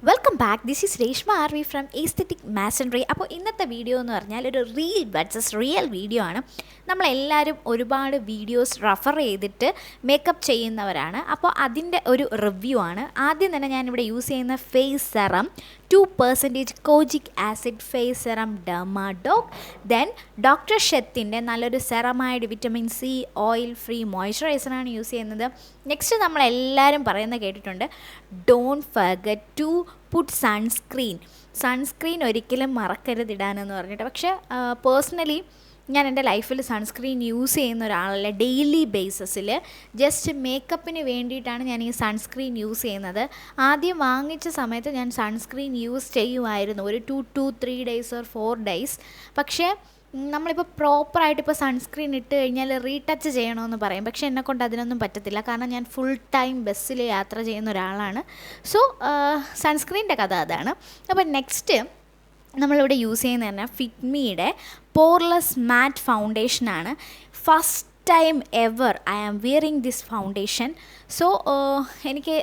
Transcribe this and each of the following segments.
Welcome back. This is Reshma R V from aesthetic masonry. അപ്പോൾ ഇന്നത്തെ video എന്ന് പറഞ്ഞാൽ ഒരു റീൽ വെർസസ് റിയൽ വീഡിയോ ആണ്. നമ്മളെല്ലാവരും ഒരുപാട് വീഡിയോസ് റെഫർ ചെയ്തിട്ട് മേക്കപ്പ് ചെയ്യുന്നവരാണ്. അപ്പോൾ അതിൻ്റെ ഒരു റിവ്യൂ ആണ്. ആദ്യം തന്നെ ഞാനിവിടെ യൂസ് ചെയ്യുന്ന face serum 2% kojic acid face serum Dermadoc. Then doctor ഷെത്തിൻ്റെ നല്ലൊരു സെറമായിട്ട് വിറ്റമിൻ സി ഓയിൽ ഫ്രീ മോയ്സ്ചറൈസറാണ് യൂസ് ചെയ്യുന്നത്. നെക്സ്റ്റ് നമ്മളെല്ലാവരും പറയുന്നത് കേട്ടിട്ടുണ്ട്, don't forget to put sunscreen ഒരിക്കലും മറക്കരുതിടാനെന്ന് പറഞ്ഞിട്ട്. പക്ഷേ പേഴ്സണലി ഞാൻ എൻ്റെ ലൈഫിൽ സൺസ്ക്രീൻ യൂസ് ചെയ്യുന്ന ഒരാളല്ല. ഡെയിലി ബേസിസിൽ ജസ്റ്റ് മേക്കപ്പിന് വേണ്ടിയിട്ടാണ് ഞാൻ ഈ സൺസ്ക്രീൻ യൂസ് ചെയ്യുന്നത്. ആദ്യം വാങ്ങിച്ച സമയത്ത് ഞാൻ സൺസ്ക്രീൻ യൂസ് ചെയ്യുമായിരുന്നു ഒരു 2 to 3 days or 4 days. പക്ഷേ നമ്മളിപ്പോൾ പ്രോപ്പറായിട്ട് ഇപ്പോൾ സൺസ്ക്രീൻ ഇട്ട് കഴിഞ്ഞാൽ റീടച്ച് ചെയ്യണമെന്ന് പറയും. പക്ഷേ എന്നെക്കൊണ്ട് അതിനൊന്നും പറ്റത്തില്ല, കാരണം ഞാൻ ഫുൾ ടൈം ബസ്സിൽ യാത്ര ചെയ്യുന്ന ഒരാളാണ്. സോ സൺസ്ക്രീൻ്റെ കഥ അതാണ്. അപ്പോൾ നെക്സ്റ്റ് നമ്മളിവിടെ യൂസ് ചെയ്യുന്നത് തന്നെ ഫിറ്റ്മിയുടെ പോർലെസ് മാറ്റ് ഫൗണ്ടേഷനാണ്. First time ever I am wearing this foundation. So എനിക്ക്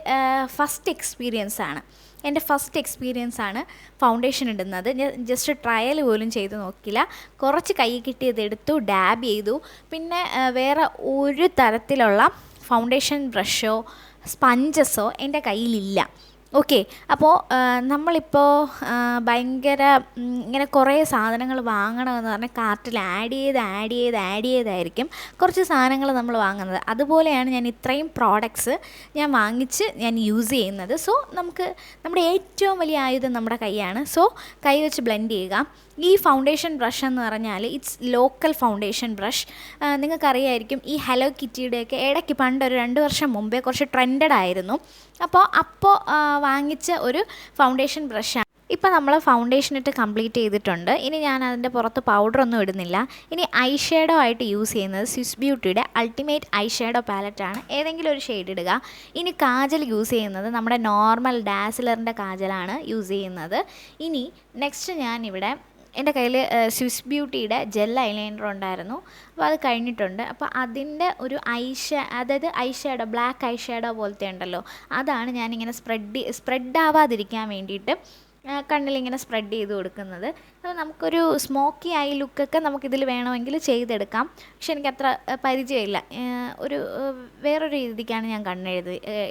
എൻ്റെ ഫസ്റ്റ് എക്സ്പീരിയൻസ് ആണ് ഫൗണ്ടേഷൻ ഇടുന്നത്. ഞാൻ ജസ്റ്റ് ട്രയൽ പോലും ചെയ്ത് നോക്കില്ല. കുറച്ച് കൈ കിട്ടിയതെടുത്തു, ഡാബ് ചെയ്തു. പിന്നെ വേറെ ഒരു തരത്തിലുള്ള ഫൗണ്ടേഷൻ ബ്രഷോ സ്പഞ്ചസോ എൻ്റെ കയ്യിലില്ല. ഓക്കെ, അപ്പോൾ നമ്മളിപ്പോൾ ഭയങ്കര ഇങ്ങനെ കുറേ സാധനങ്ങൾ വാങ്ങണമെന്ന് പറഞ്ഞാൽ കാർട്ടിൽ ആഡ് ചെയ്തായിരിക്കും കുറച്ച് സാധനങ്ങൾ നമ്മൾ വാങ്ങുന്നത്. അതുപോലെയാണ് ഞാൻ ഇത്രയും പ്രോഡക്ട്സ് ഞാൻ യൂസ് ചെയ്യുന്നത്. സോ നമ്മുടെ ഏറ്റവും വലിയ ആയുധം നമ്മുടെ കൈയാണ്. സോ കൈ വെച്ച് ബ്ലെൻഡ് ചെയ്യുക. ഈ ഫൗണ്ടേഷൻ ബ്രഷ് എന്ന് പറഞ്ഞാൽ ഇറ്റ്സ് ലോക്കൽ ഫൗണ്ടേഷൻ ബ്രഷ്. നിങ്ങൾക്കറിയായിരിക്കും, ഈ ഹലോ കിറ്റിയുടെയൊക്കെ ഇടയ്ക്ക് പണ്ടൊരു 2 വർഷം മുമ്പേ കുറച്ച് ട്രെൻഡഡ് ആയിരുന്നു. അപ്പോൾ വാങ്ങിച്ച ഒരു ഫൗണ്ടേഷൻ ബ്രഷാണ്. ഇപ്പോൾ നമ്മൾ ഫൗണ്ടേഷൻ ഇട്ട് കംപ്ലീറ്റ് ചെയ്തിട്ടുണ്ട്. ഇനി ഞാൻ അതിൻ്റെ പുറത്ത് പൗഡറൊന്നും ഇടുന്നില്ല. ഇനി ഐ ഷാഡോ ആയിട്ട് യൂസ് ചെയ്യുന്നത് സ്വിസ് ബ്യൂട്ടിയുടെ അൾട്ടിമേറ്റ് ഐ ഷാഡോ പാലറ്റാണ്. ഏതെങ്കിലും ഒരു ഷെയ്ഡ് ഇടുക. ഇനി കാജൽ യൂസ് ചെയ്യുന്നത് നമ്മുടെ നോർമൽ ഡാസിലറിൻ്റെ കാജലാണ് യൂസ് ചെയ്യുന്നത്. ഇനി നെക്സ്റ്റ് ഞാനിവിടെ എൻ്റെ കയ്യിൽ സ്വിസ് ബ്യൂട്ടിയുടെ ജെൽ ഐലൈനർ ഉണ്ടായിരുന്നു. അപ്പോൾ അത് കഴിഞ്ഞിട്ടുണ്ട്. അപ്പോൾ അതിൻ്റെ ഒരു അതായത് I shadow, black eye shadow പോലത്തെ ഉണ്ടല്ലോ, അതാണ് ഞാനിങ്ങനെ സ്പ്രെഡ് ആവാതിരിക്കാൻ വേണ്ടിയിട്ട് കണ്ണിലിങ്ങനെ സ്പ്രെഡ് ചെയ്ത് കൊടുക്കുന്നത്. അപ്പോൾ നമുക്കൊരു സ്മോക്കി ഐ ലുക്കൊക്കെ നമുക്കിതിൽ വേണമെങ്കിൽ ചെയ്തെടുക്കാം. പക്ഷെ എനിക്കത്ര പരിചയമില്ല. വേറൊരു രീതിക്കാണ് ഞാൻ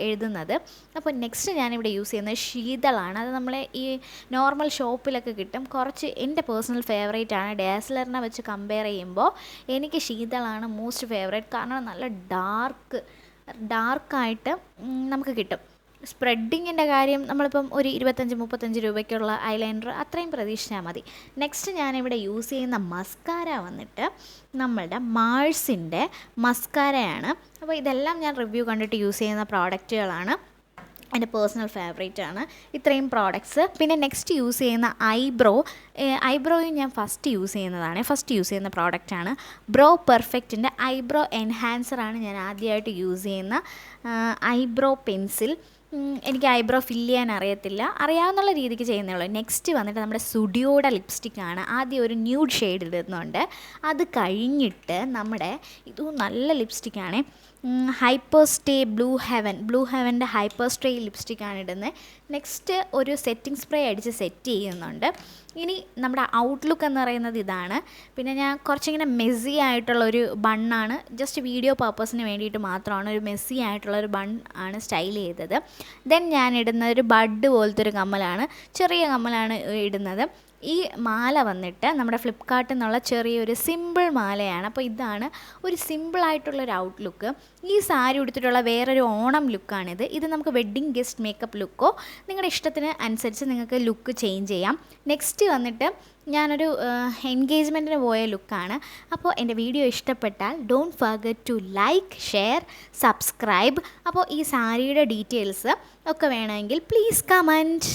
എഴുതുന്നത്. അപ്പോൾ നെക്സ്റ്റ് ഞാനിവിടെ യൂസ് ചെയ്യുന്നത് ശീതളാണ്. അത് നമ്മളെ ഈ നോർമൽ ഷോപ്പിലൊക്കെ കിട്ടും. കുറച്ച് എൻ്റെ പേഴ്സണൽ ഫേവറേറ്റ് ആണ്. ഡാസ്ലറിനെ വെച്ച് കമ്പയർ ചെയ്യുമ്പോൾ എനിക്ക് ശീതളാണ് മോസ്റ്റ് ഫേവറേറ്റ്. കാരണം നല്ല ഡാർക്കായിട്ട് നമുക്ക് കിട്ടും. സ്പ്രെഡിങ്ങിൻ്റെ കാര്യം നമ്മളിപ്പം ഒരു 25-35 രൂപയ്ക്കുള്ള ഐലൈനർ അത്രയും പ്രതീക്ഷിച്ചാൽ മതി. നെക്സ്റ്റ് ഞാനിവിടെ യൂസ് ചെയ്യുന്ന മസ്കാര വന്നിട്ട് നമ്മളുടെ മാഴ്സിൻ്റെ മസ്കാരയാണ്. അപ്പോൾ ഇതെല്ലാം ഞാൻ റിവ്യൂ കണ്ടിട്ട് യൂസ് ചെയ്യുന്ന പ്രോഡക്റ്റുകളാണ്. എൻ്റെ പേഴ്സണൽ ഫേവറേറ്റ് ആണ് ഇത്രയും പ്രോഡക്ട്സ്. പിന്നെ നെക്സ്റ്റ് യൂസ് ചെയ്യുന്ന ഐബ്രോയും ഞാൻ ഫസ്റ്റ് യൂസ് ചെയ്യുന്ന പ്രോഡക്റ്റാണ്. ബ്രോ പെർഫെക്റ്റിൻ്റെ ഐബ്രോ എൻഹാൻസറാണ് ഞാൻ ആദ്യമായിട്ട് യൂസ് ചെയ്യുന്ന ഐബ്രോ പെൻസിൽ. എനിക്ക് ഐബ്രോ ഫില്ല് ചെയ്യാൻ അറിയാവുന്ന രീതിക്ക് ചെയ്യുന്നേ ഉള്ളൂ. നെക്സ്റ്റ് വന്നിട്ട് നമ്മുടെ സുഡിയോയുടെ ലിപ്സ്റ്റിക്കാണ്. ആദ്യം ഒരു ന്യൂഡ് ഷെയ്ഡ് ഇടുന്നുണ്ട്. അത് കഴിഞ്ഞിട്ട് ഇത് നല്ല ലിപ്സ്റ്റിക്കാണ്, ഹൈപ്പർ സ്റ്റേ ബ്ലൂ ഹെവൻ്റെ ഹൈപ്പർ സ്റ്റേ ലിപ്സ്റ്റിക്കാണ് ഇടുന്നത്. നെക്സ്റ്റ് ഒരു സെറ്റിംഗ് സ്പ്രേ അടിച്ച് സെറ്റ് ചെയ്യുന്നുണ്ട്. ഇനി നമ്മുടെ ഔട്ട്ലുക്ക് എന്ന് പറയുന്നത് ഇതാണ്. പിന്നെ ഞാൻ കുറച്ചിങ്ങനെ മെസ്സി ആയിട്ടുള്ളൊരു ബണ്ണാണ്, ജസ്റ്റ് വീഡിയോ പർപ്പസിന് വേണ്ടിയിട്ട് മാത്രമാണ് ഒരു മെസ്സി ആയിട്ടുള്ളൊരു ബൺ ആണ് സ്റ്റൈൽ ചെയ്തത്. ദെൻ ഞാൻ ഇടുന്നത് ഒരു ബഡ് പോലത്തെ ഒരു കമ്മലാണ്, ചെറിയ കമ്മലാണ് ഇടുന്നത്. ഈ മാല വന്നിട്ട് നമ്മുടെ ഫ്ലിപ്കാർട്ടിൽ നിന്നുള്ള ചെറിയൊരു സിമ്പിൾ മാലയാണ്. അപ്പോൾ ഇതാണ് ഒരു സിമ്പിളായിട്ടുള്ളൊരു ഔട്ട്ലുക്ക്. ഈ സാരി ഉടുത്തിട്ടുള്ള വേറൊരു ഓണം ലുക്കാണിത്. ഇത് നമുക്ക് വെഡ്ഡിങ് ഗസ്റ്റ് മേക്കപ്പ് ലുക്കോ നിങ്ങളുടെ ഇഷ്ടത്തിന് അനുസരിച്ച് നിങ്ങൾക്ക് ലുക്ക് ചേഞ്ച് ചെയ്യാം. നെക്സ്റ്റ് വന്നിട്ട് ഞാനൊരു എൻഗേജ്മെൻറ്റിന് പോയ ലുക്കാണ്. അപ്പോൾ എൻ്റെ വീഡിയോ ഇഷ്ടപ്പെട്ടാൽ don't forget to like, share, subscribe. അപ്പോൾ ഈ സാരിയുടെ ഡീറ്റെയിൽസ് ഒക്കെ വേണമെങ്കിൽ പ്ലീസ് കമൻറ്റ്.